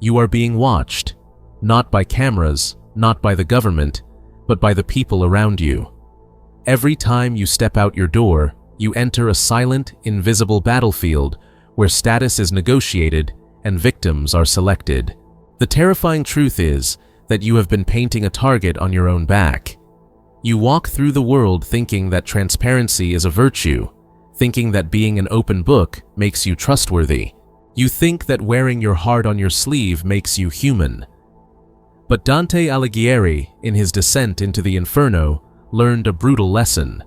You are being watched, not by cameras, not by the government, but by the people around you. Every time you step out your door, you enter a silent, invisible battlefield where status is negotiated and victims are selected. The terrifying truth is that you have been painting a target on your own back. You walk through the world thinking that transparency is a virtue, thinking that being an open book makes you trustworthy. You think that wearing your heart on your sleeve makes you human. But Dante Alighieri, in his descent into the Inferno, learned a brutal lesson.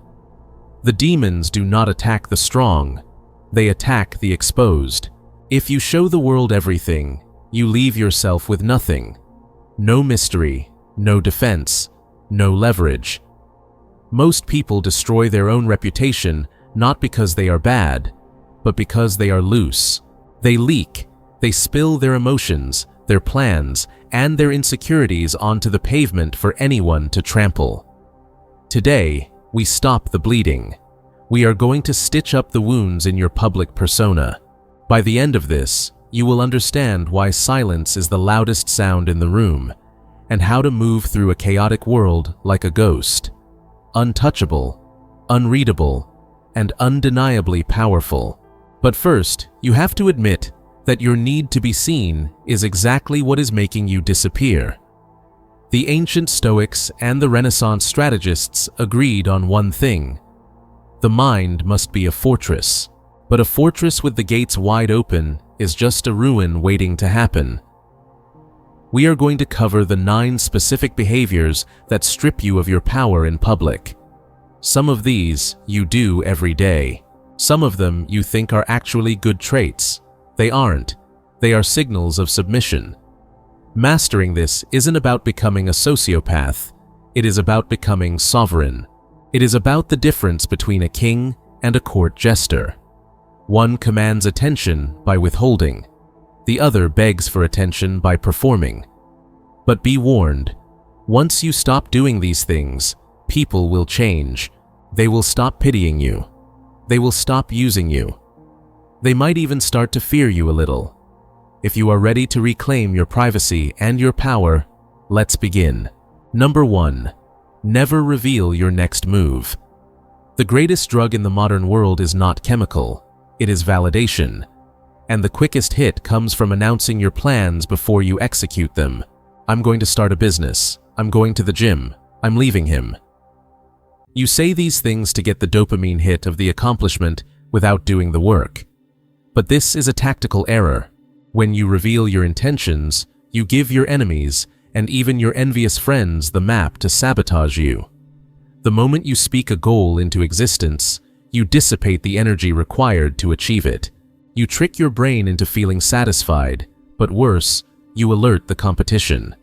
The demons do not attack the strong, they attack the exposed. If you show the world everything, you leave yourself with nothing. No mystery, no defense, no leverage. Most people destroy their own reputation not because they are bad, but because they are loose. They leak, they spill their emotions, their plans, and their insecurities onto the pavement for anyone to trample. Today, we stop the bleeding. We are going to stitch up the wounds in your public persona. By the end of this, you will understand why silence is the loudest sound in the room, and how to move through a chaotic world like a ghost. Untouchable, unreadable, and undeniably powerful. But first, you have to admit that your need to be seen is exactly what is making you disappear. The ancient Stoics and the Renaissance strategists agreed on one thing. The mind must be a fortress, but a fortress with the gates wide open is just a ruin waiting to happen. We are going to cover the 9 specific behaviors that strip you of your power in public. Some of these you do every day. Some of them you think are actually good traits. They aren't. They are signals of submission. Mastering this isn't about becoming a sociopath. It is about becoming sovereign. It is about the difference between a king and a court jester. One commands attention by withholding. The other begs for attention by performing. But be warned, once you stop doing these things, people will change. They will stop pitying you. They will stop using you. They might even start to fear you a little. If you are ready to reclaim your privacy and your power, let's begin. Number 1. Never reveal your next move. The greatest drug in the modern world is not chemical, it is validation. And the quickest hit comes from announcing your plans before you execute them. I'm going to start a business. I'm going to the gym. I'm leaving him. You say these things to get the dopamine hit of the accomplishment without doing the work. But this is a tactical error. When you reveal your intentions, you give your enemies and even your envious friends the map to sabotage you. The moment you speak a goal into existence, you dissipate the energy required to achieve it. You trick your brain into feeling satisfied, but worse, you alert the competition.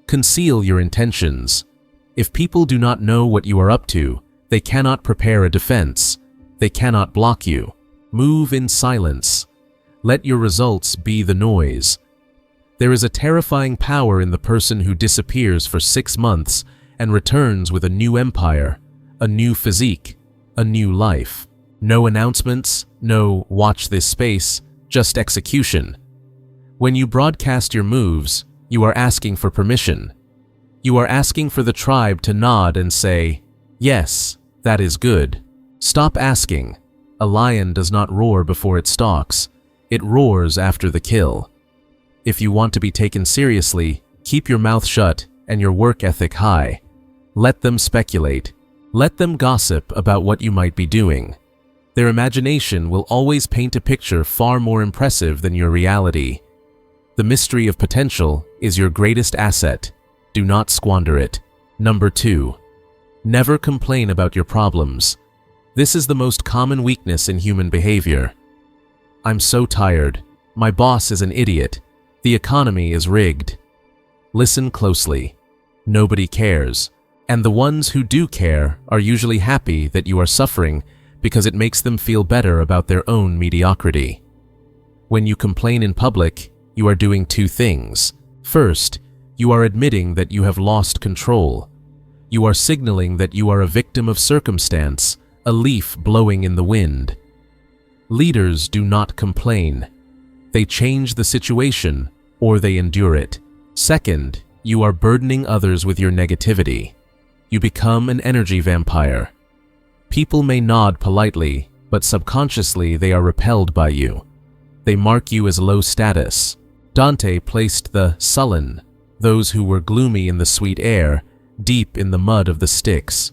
Conceal your intentions. If people do not know what you are up to, they cannot prepare a defense. They cannot block you. Move in silence. Let your results be the noise. There is a terrifying power in the person who disappears for 6 months and returns with a new empire, a new physique, a new life. No announcements, no "watch this space," just execution. When you broadcast your moves, you are asking for permission. You are asking for the tribe to nod and say, "Yes, that is good." Stop asking. A lion does not roar before it stalks. It roars after the kill. If you want to be taken seriously, keep your mouth shut and your work ethic high. Let them speculate. Let them gossip about what you might be doing. Their imagination will always paint a picture far more impressive than your reality. The mystery of potential is your greatest asset. Do not squander it. Number 2. Never complain about your problems. This is the most common weakness in human behavior. I'm so tired. My boss is an idiot. The economy is rigged. Listen closely. Nobody cares. And the ones who do care are usually happy that you are suffering because it makes them feel better about their own mediocrity. When you complain in public, you are doing 2 things. First, you are admitting that you have lost control. You are signaling that you are a victim of circumstance, a leaf blowing in the wind. Leaders do not complain. They change the situation, or they endure it. Second, you are burdening others with your negativity. You become an energy vampire. People may nod politely, but subconsciously they are repelled by you. They mark you as low status. Dante placed the sullen, those who were gloomy in the sweet air, deep in the mud of the Styx.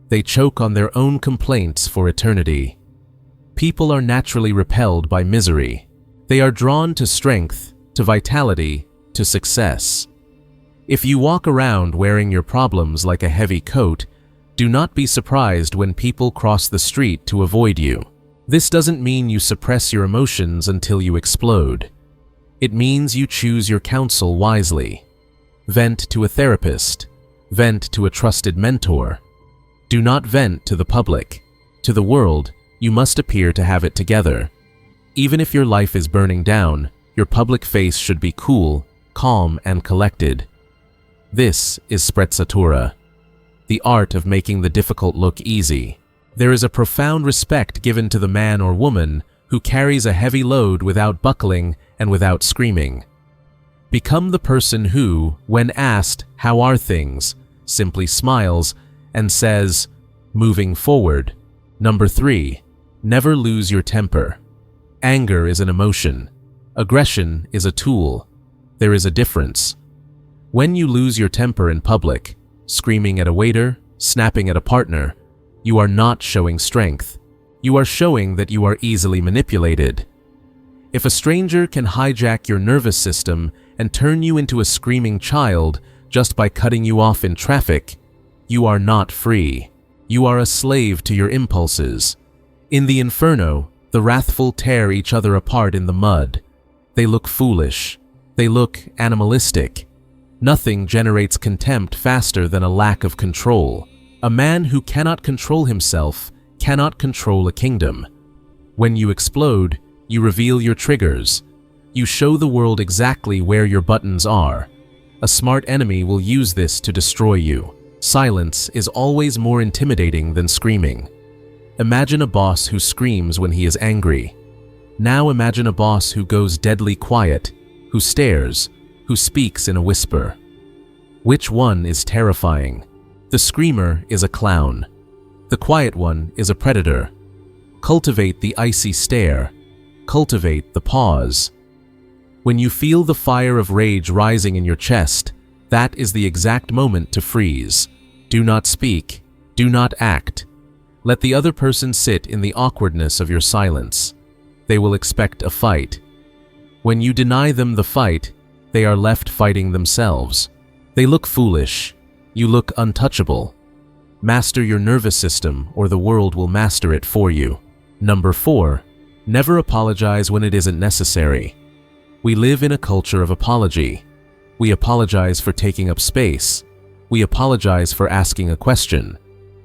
They choke on their own complaints for eternity. People are naturally repelled by misery. They are drawn to strength, to vitality, to success. If you walk around wearing your problems like a heavy coat, do not be surprised when people cross the street to avoid you. This doesn't mean you suppress your emotions until you explode. It means you choose your counsel wisely. Vent to a therapist. Vent to a trusted mentor. Do not vent to the public. To the world, you must appear to have it together. Even if your life is burning down, your public face should be cool, calm, and collected. This is sprezzatura, the art of making the difficult look easy. There is a profound respect given to the man or woman who carries a heavy load without buckling and without screaming. Become the person who, when asked, "How are things?" simply smiles and says, "Moving forward." Number 3, never lose your temper. Anger is an emotion. Aggression is a tool. There is a difference. When you lose your temper in public, screaming at a waiter, snapping at a partner, you are not showing strength. You are showing that you are easily manipulated. If a stranger can hijack your nervous system and turn you into a screaming child just by cutting you off in traffic, you are not free. You are a slave to your impulses. In the Inferno, the wrathful tear each other apart in the mud. They look foolish. They look animalistic. Nothing generates contempt faster than a lack of control. A man who cannot control himself cannot control a kingdom. When you explode, you reveal your triggers. You show the world exactly where your buttons are. A smart enemy will use this to destroy you. Silence is always more intimidating than screaming. Imagine a boss who screams when he is angry. Now imagine a boss who goes deadly quiet, who stares, who speaks in a whisper. Which one is terrifying? The screamer is a clown. The quiet one is a predator. Cultivate the icy stare. Cultivate the pause. When you feel the fire of rage rising in your chest, that is the exact moment to freeze. Do not speak. Do not act. Let the other person sit in the awkwardness of your silence. They will expect a fight. When you deny them the fight, they are left fighting themselves. They look foolish. You look untouchable. Master your nervous system, or the world will master it for you. Number 4, never apologize when it isn't necessary. We live in a culture of apology. We apologize for taking up space. We apologize for asking a question.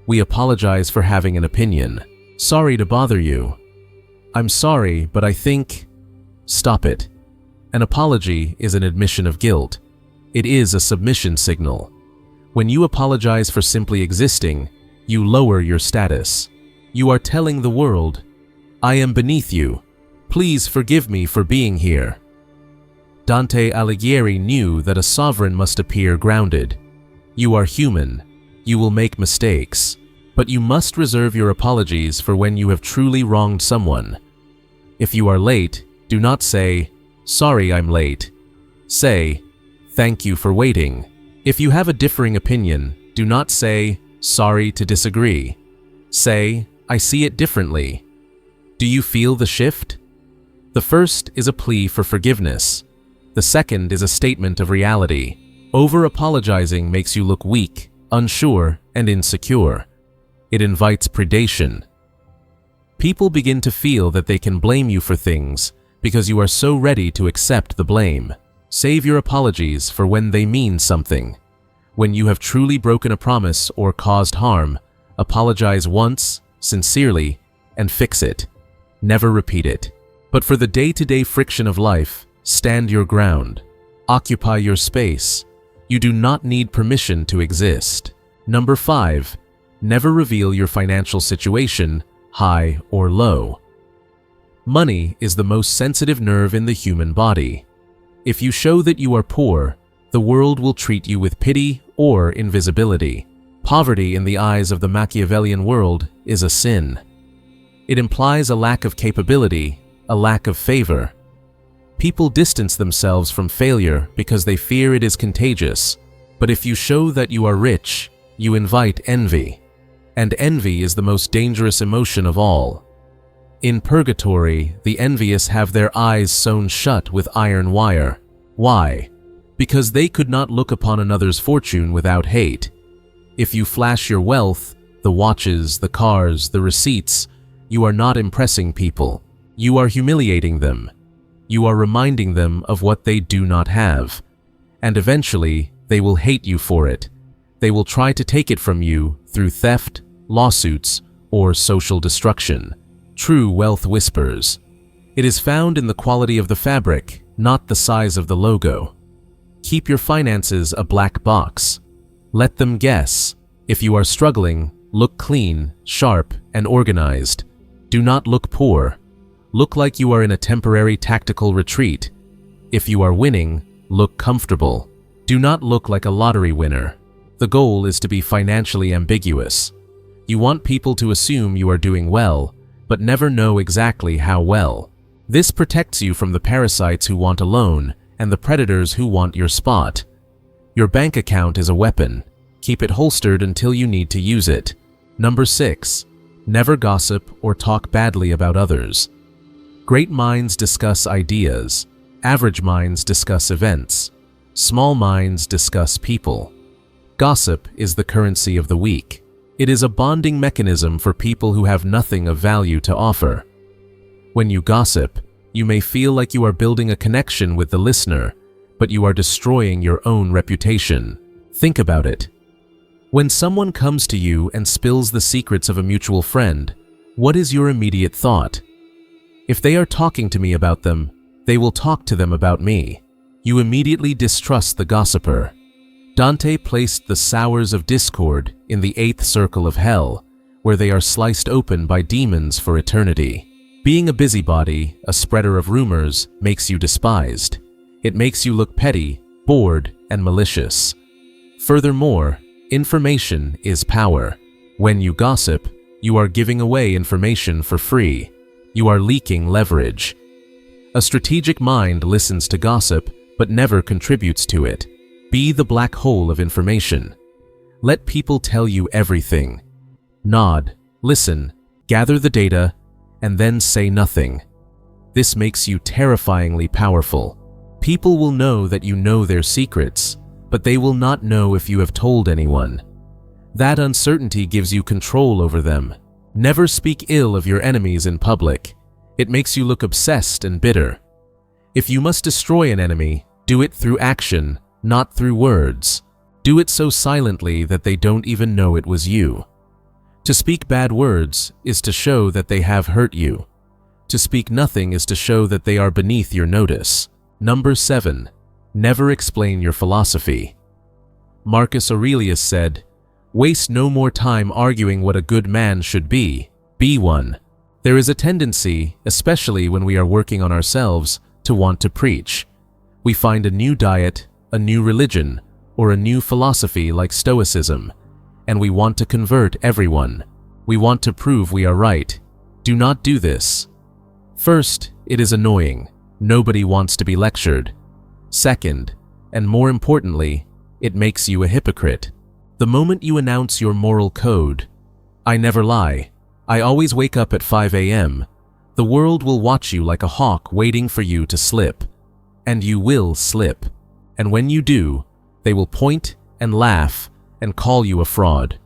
We apologize for having an opinion. Sorry to bother you. I'm sorry, but I think... Stop it. An apology is an admission of guilt. It is a submission signal. When you apologize for simply existing, you lower your status. You are telling the world, I am beneath you. Please forgive me for being here. Dante Alighieri knew that a sovereign must appear grounded. You are human. You will make mistakes. But you must reserve your apologies for when you have truly wronged someone. If you are late, do not say, sorry I'm late. Say, thank you for waiting. If you have a differing opinion, do not say, sorry to disagree. Say, I see it differently. Do you feel the shift? The first is a plea for forgiveness. The second is a statement of reality. Over-apologizing makes you look weak, unsure, and insecure. It invites predation. People begin to feel that they can blame you for things because you are so ready to accept the blame. Save your apologies for when they mean something. When you have truly broken a promise or caused harm, apologize once, sincerely, and fix it. Never repeat it. But for the day-to-day friction of life, stand your ground. Occupy your space. You do not need permission to exist. Number 5, never reveal your financial situation, high or low. Money is the most sensitive nerve in the human body. If you show that you are poor, the world will treat you with pity or invisibility. Poverty in the eyes of the Machiavellian world is a sin. It implies a lack of capability, a lack of favor. People distance themselves from failure because they fear it is contagious. But if you show that you are rich, you invite envy. And envy is the most dangerous emotion of all. In purgatory, the envious have their eyes sewn shut with iron wire. Why? Because they could not look upon another's fortune without hate. If you flash your wealth, the watches, the cars, the receipts, you are not impressing people. You are humiliating them. You are reminding them of what they do not have. And eventually, they will hate you for it. They will try to take it from you through theft, lawsuits, or social destruction. True wealth whispers. It is found in the quality of the fabric, not the size of the logo. Keep your finances a black box. Let them guess. If you are struggling, look clean, sharp, and organized. Do not look poor. Look like you are in a temporary tactical retreat. If you are winning, look comfortable. Do not look like a lottery winner. The goal is to be financially ambiguous. You want people to assume you are doing well, but never know exactly how well. This protects you from the parasites who want a loan and the predators who want your spot. Your bank account is a weapon. Keep it holstered until you need to use it. Number 6. Never gossip or talk badly about others. Great minds discuss ideas. Average minds discuss events. Small minds discuss people. Gossip is the currency of the weak. It is a bonding mechanism for people who have nothing of value to offer. When you gossip, you may feel like you are building a connection with the listener, but you are destroying your own reputation. Think about it. When someone comes to you and spills the secrets of a mutual friend, what is your immediate thought? If they are talking to me about them, they will talk to them about me. You immediately distrust the gossiper. Dante placed the sowers of discord in the 8th circle of hell, where they are sliced open by demons for eternity. Being a busybody, a spreader of rumors, makes you despised. It makes you look petty, bored, and malicious. Furthermore, information is power. When you gossip, you are giving away information for free. You are leaking leverage. A strategic mind listens to gossip, but never contributes to it. Be the black hole of information. Let people tell you everything. Nod, listen, gather the data, and then say nothing. This makes you terrifyingly powerful. People will know that you know their secrets, but they will not know if you have told anyone. That uncertainty gives you control over them. Never speak ill of your enemies in public. It makes you look obsessed and bitter. If you must destroy an enemy, do it through action, not through words. Do it so silently that they don't even know it was you. To speak bad words is to show that they have hurt you. To speak nothing is to show that they are beneath your notice. Number 7. Never explain your philosophy. Marcus Aurelius said, "Waste no more time arguing what a good man should be one." There is a tendency, especially when we are working on ourselves, to want to preach. We find a new diet, a new religion, or a new philosophy like Stoicism, and we want to convert everyone. We want to prove we are right. Do not do this. First, it is annoying. Nobody wants to be lectured. Second, and more importantly, it makes you a hypocrite. The moment you announce your moral code, "I never lie. I always wake up at 5 a.m., the world will watch you like a hawk waiting for you to slip. And you will slip. And when you do, they will point and laugh and call you a fraud.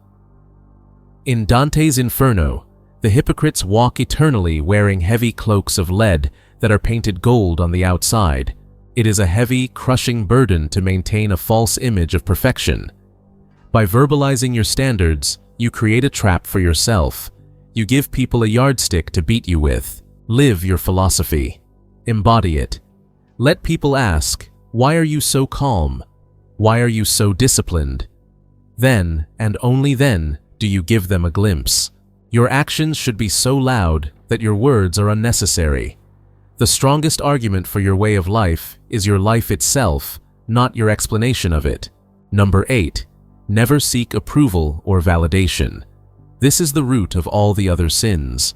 In Dante's Inferno, the hypocrites walk eternally wearing heavy cloaks of lead that are painted gold on the outside. It is a heavy, crushing burden to maintain a false image of perfection. By verbalizing your standards, you create a trap for yourself. You give people a yardstick to beat you with. Live your philosophy. Embody it. Let people ask, "Why are you so calm? Why are you so disciplined?" Then, and only then, do you give them a glimpse. Your actions should be so loud that your words are unnecessary. The strongest argument for your way of life is your life itself, not your explanation of it. Number 8. Never seek approval or validation. This is the root of all the other sins.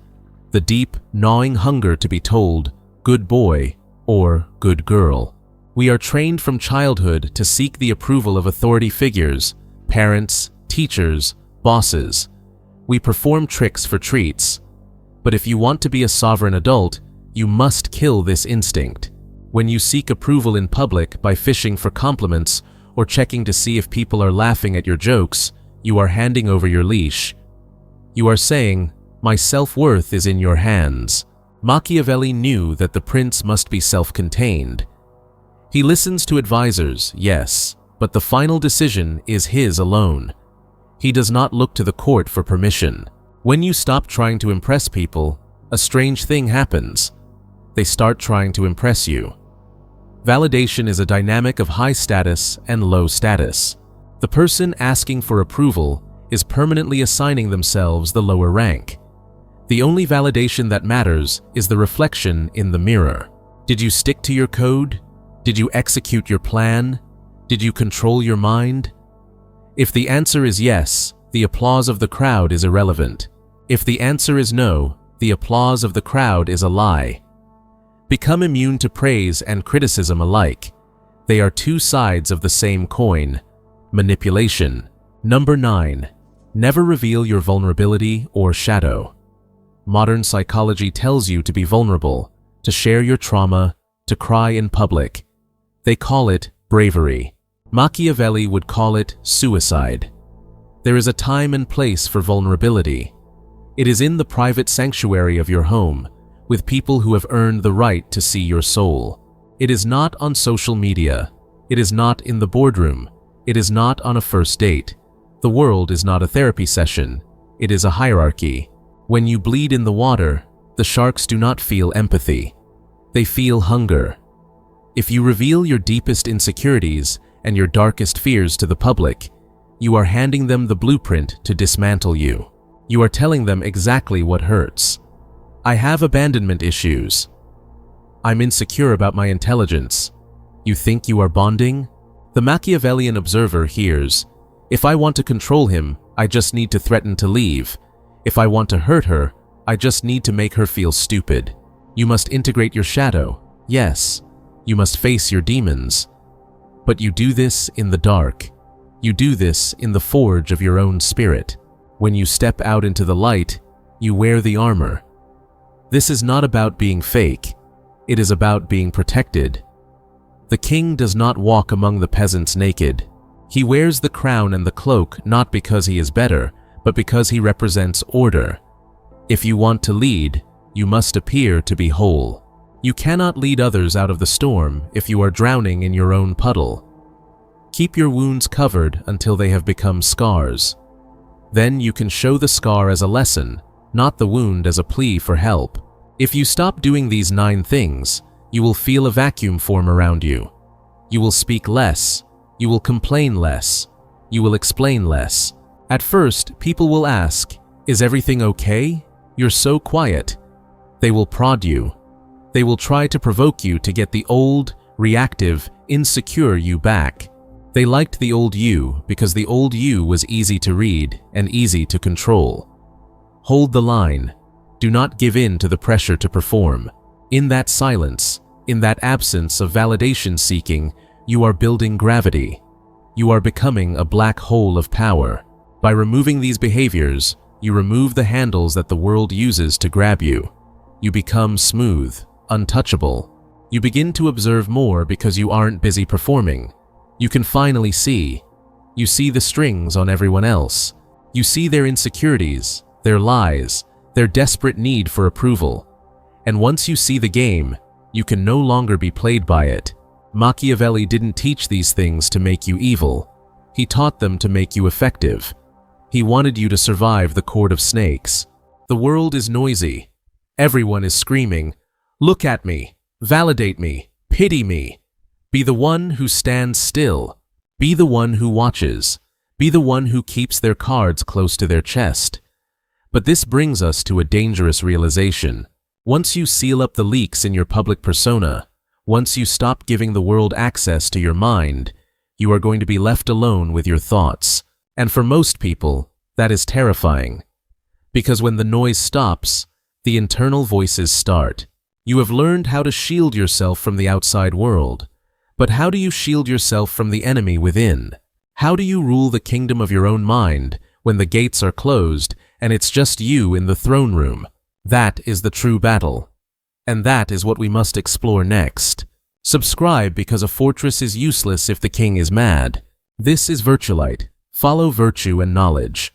The deep, gnawing hunger to be told, "good boy" or "good girl." We are trained from childhood to seek the approval of authority figures, parents, teachers, bosses. We perform tricks for treats. But if you want to be a sovereign adult, you must kill this instinct. When you seek approval in public by fishing for compliments or checking to see if people are laughing at your jokes, you are handing over your leash. You are saying, "My self-worth is in your hands." Machiavelli knew that the prince must be self-contained. He listens to advisors, yes, but the final decision is his alone. He does not look to the court for permission. When you stop trying to impress people, a strange thing happens. They start trying to impress you. Validation is a dynamic of high status and low status. The person asking for approval is permanently assigning themselves the lower rank. The only validation that matters is the reflection in the mirror. Did you stick to your code? Did you execute your plan? Did you control your mind? If the answer is yes, the applause of the crowd is irrelevant. If the answer is no, the applause of the crowd is a lie. Become immune to praise and criticism alike. They are two sides of the same coin. Manipulation. Number 9. Never reveal your vulnerability or shadow. Modern psychology tells you to be vulnerable, to share your trauma, to cry in public. They call it bravery. Machiavelli would call it suicide. There is a time and place for vulnerability. It is in the private sanctuary of your home, with people who have earned the right to see your soul. It is not on social media. It is not in the boardroom. It is not on a first date. The world is not a therapy session. It is a hierarchy. When you bleed in the water, the sharks do not feel empathy. They feel hunger. If you reveal your deepest insecurities and your darkest fears to the public, you are handing them the blueprint to dismantle you. You are telling them exactly what hurts. I have abandonment issues. I'm insecure about my intelligence. You think you are bonding? The Machiavellian observer hears, "If I want to control him, I just need to threaten to leave. If I want to hurt her, I just need to make her feel stupid." You must integrate your shadow. Yes, you must face your demons. But you do this in the dark. You do this in the forge of your own spirit. When you step out into the light, you wear the armor. This is not about being fake. It is about being protected. The king does not walk among the peasants naked. He wears the crown and the cloak not because he is better, but because he represents order. If you want to lead, you must appear to be whole. You cannot lead others out of the storm if you are drowning in your own puddle. Keep your wounds covered until they have become scars. Then you can show the scar as a lesson, not the wound as a plea for help. If you stop doing these 9 things, you will feel a vacuum form around you. You will speak less. You will complain less. You will explain less. At first, people will ask, "Is everything okay? You're so quiet." They will prod you. They will try to provoke you to get the old, reactive, insecure you back. They liked the old you because the old you was easy to read and easy to control. Hold the line. Do not give in to the pressure to perform. In that silence, in that absence of validation seeking, you are building gravity. You are becoming a black hole of power. By removing these behaviors, you remove the handles that the world uses to grab you. You become smooth, untouchable. You begin to observe more because you aren't busy performing. You can finally see. You see the strings on everyone else. You see their insecurities, their lies, their desperate need for approval. And once you see the game, you can no longer be played by it. Machiavelli didn't teach these things to make you evil. He taught them to make you effective. He wanted you to survive the court of snakes. The world is noisy. Everyone is screaming, "Look at me, validate me, pity me." Be the one who stands still. Be the one who watches. Be the one who keeps their cards close to their chest. But this brings us to a dangerous realization. Once you seal up the leaks in your public persona, once you stop giving the world access to your mind, you are going to be left alone with your thoughts. And for most people, that is terrifying. Because when the noise stops, the internal voices start. You have learned how to shield yourself from the outside world. But how do you shield yourself from the enemy within? How do you rule the kingdom of your own mind when the gates are closed and it's just you in the throne room? That is the true battle. And that is what we must explore next. Subscribe, because a fortress is useless if the king is mad. This is Virtulite. Follow virtue and knowledge.